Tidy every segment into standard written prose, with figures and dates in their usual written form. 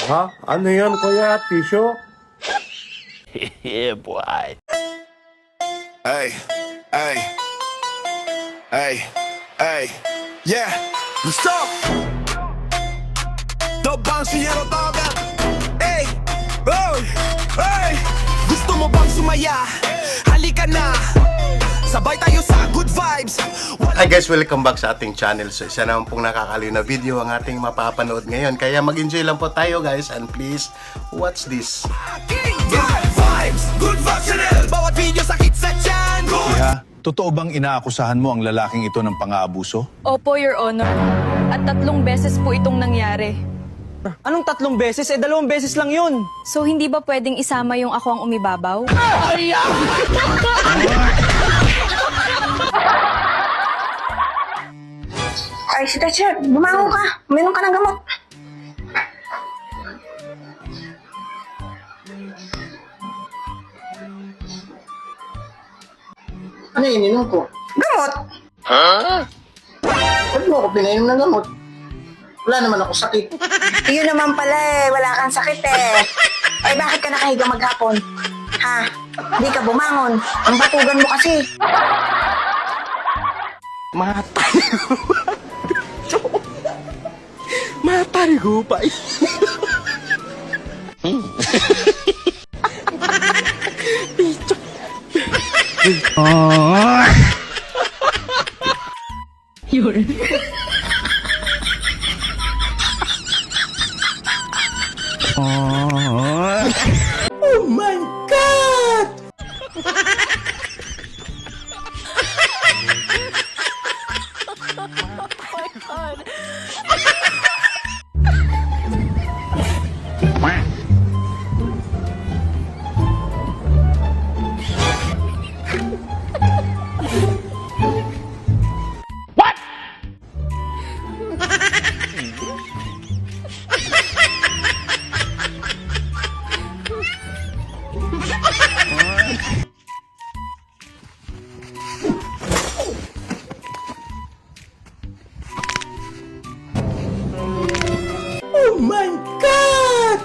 Ha? Ano yan, kuya? Tissue? Yeah, boy. Hey, hey, hey, hey, yeah, let's go. The bouncy yellow dog. Hey, oh, hey, gusto mo bang sumaya? Halika na, sabay tayo sa good vibes. Hi guys, welcome back sa ating channel. So isa naman pong nakakaliw na video ang ating mapapanood ngayon. Kaya mag-enjoy lang po tayo guys, and please watch this. Good vibes, good vibes channel. Bawat video sa hit sa channel. Iha, totoo bang inaakusahan mo ang lalaking ito ng pang-aabuso? Opo, Your Honor. At 3 beses po itong nangyari. Anong 3 beses? 2 beses lang yun. So, hindi ba pwedeng isama yung ako ang umibabaw? Ay, si teacher, bumangon ka. Uminom ka ng gamot. Ano yung ininom ko? Gamot? Ba't mo ako pinainom ng gamot? Wala naman ako sakit. Yun naman pala eh, wala kang sakit eh. Ay, bakit ka nakahiga maghapon? Ha? Di ka bumangon. Ang batugan mo kasi. Matarigupay. Oh my God! Oh my God!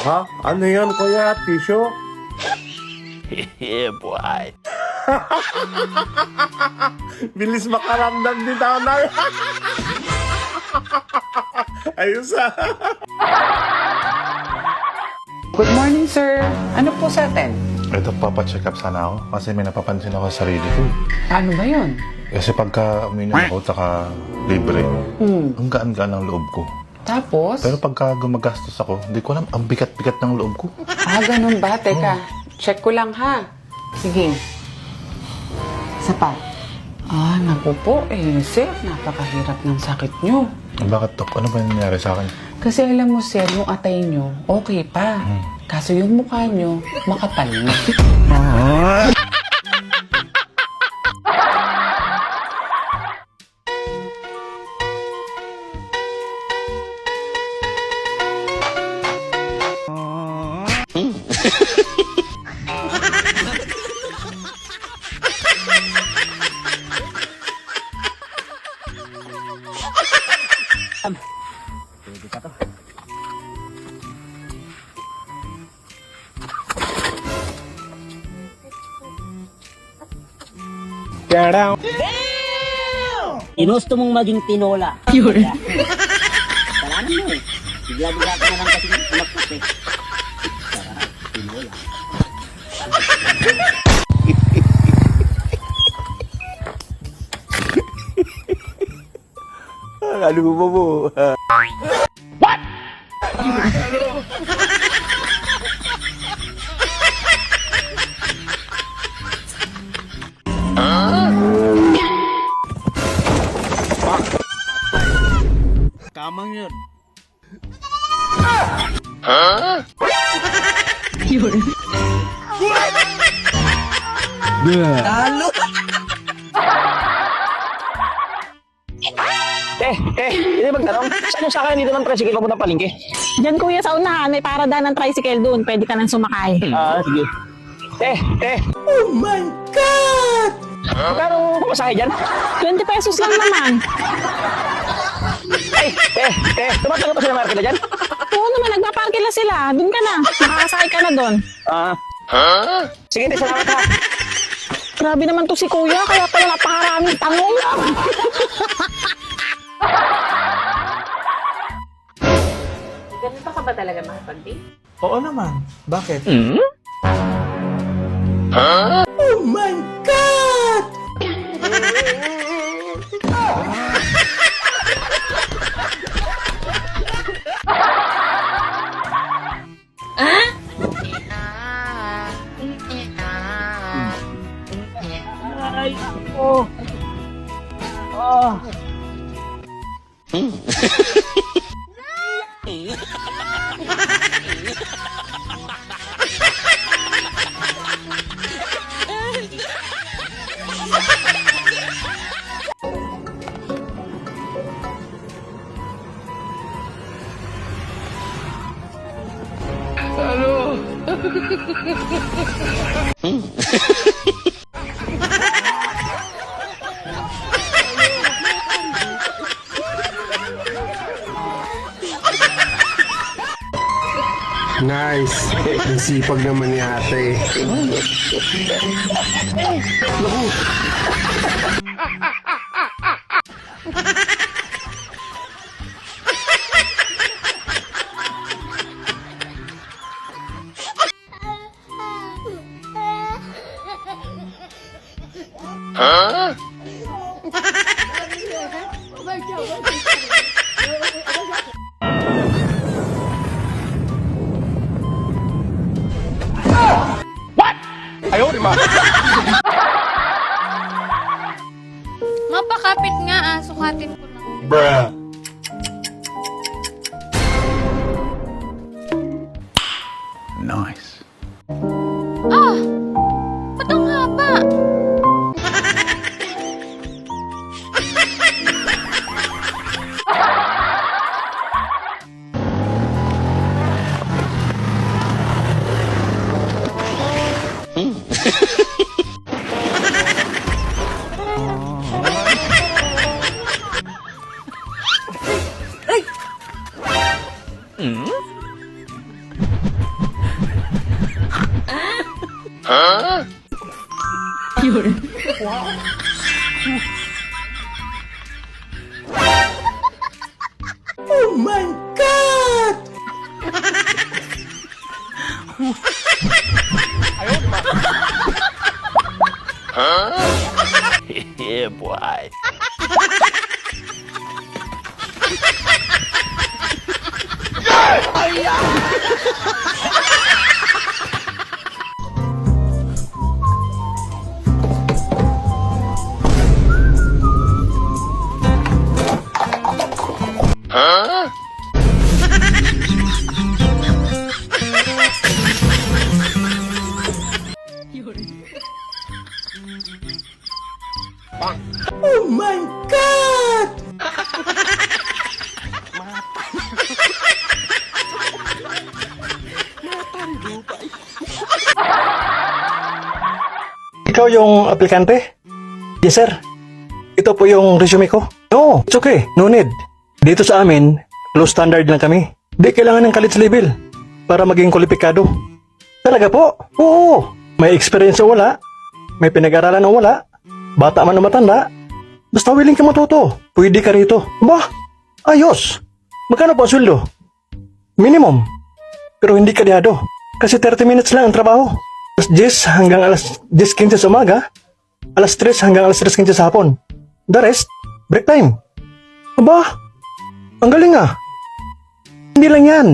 Ha? Ano yan, kuya? Tissue? Yeah, boy. Bilis makaramdam ni Tanay. Ayos ah. Good morning, sir. Ano po sa atin? Ito, papacheck up sana ako kasi may napapansin ako sa sarili ko. Ano ba yun? Kasi pagka uminom ako, taka libre, ang gaan-gaan ang loob ko. Tapos? Pero pagka gumagastos ako, hindi ko alam, ang bigat-bigat ng loob ko. Ganun ba? Teka, check ko lang ha. Sige. Sapat. Naku po, sir, napakahirap ng sakit nyo. Bakit, Dok? Ano ba nangyari sa akin? Kasi alam mo, sir, yung atay nyo, okay pa. Kaso yung mukha nyo, makapal na. Ginusto mong maging tinola. Yun. Kalanan mo eh. Bigla-bigla ka na lang kasi magputi. Tinola. Ano ba mo? Hindi magtanong. Saan yung sakay dito ng tricycle papunta palengke? Diyan kuya sa unahan, may parada ng tricycle doon. Pwede ka nang sumakay. Sige. Oh my God! Magkano pumasahe dyan? 20 pesos lang naman. Tumatanggap pa sila market dyan? Oo naman, nagpaparkila sila. Doon ka na. Makakasakay ka na doon. Sige, salamat ha. Grabe naman to si kuya, kaya pala napakaraming tanong. Ganito ka ba talaga makapag-date? Oo naman. Bakit? Nice. Ang sipag naman ni ate. Mapakapit nga sukatin ko lang. Bruh. Nice. Ba't ang haba? Yeah, boy. Ikaw yung aplikante? Yes, sir. Ito po yung resume ko. No, it's okay. No need. Dito sa amin, low standard lang kami. Di kailangan ng college level para maging kwalipikado. Talaga po? Oo. May experience o wala, may pinag-aralan o wala, bata man o matanda, basta willing ka matuto, pwede ka rito. Bah, ayos. Magkano po ang sweldo? Minimum. Pero hindi kadyado. Kasi 30 minutes lang ang trabaho. Alas 10 hanggang alas 10:15 sa umaga, alas 3 hanggang alas 3:15 sa hapon. The rest, break time. Aba, ang galing ah. Hindi lang yan.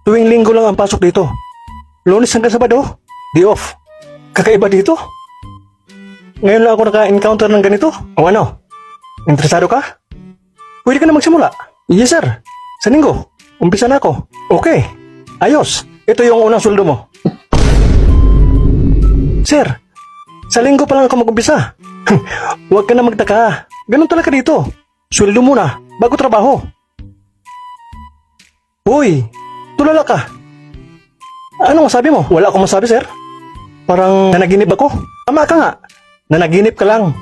Tuwing linggo lang ang pasok dito. Lunes hanggang Sabado, day off. Kakaiba dito. Ngayon lang ako naka-encounter ng ganito. O ano? Interesado ka? Pwede ka na magsimula. Yes sir. Sa linggo, umpisa na ako. Okay. Ayos, ito yung unang sweldo mo. Sir, sa linggo pa lang ako mag-umpisa. Huwag ka na magtaka. Ganun talaga dito. Sweldo muna, bago trabaho. Uy, tulala ka. Anong masabi mo? Wala akong masabi, sir. Parang nanaginip ako. Tama ka nga. Nanaginip ka lang.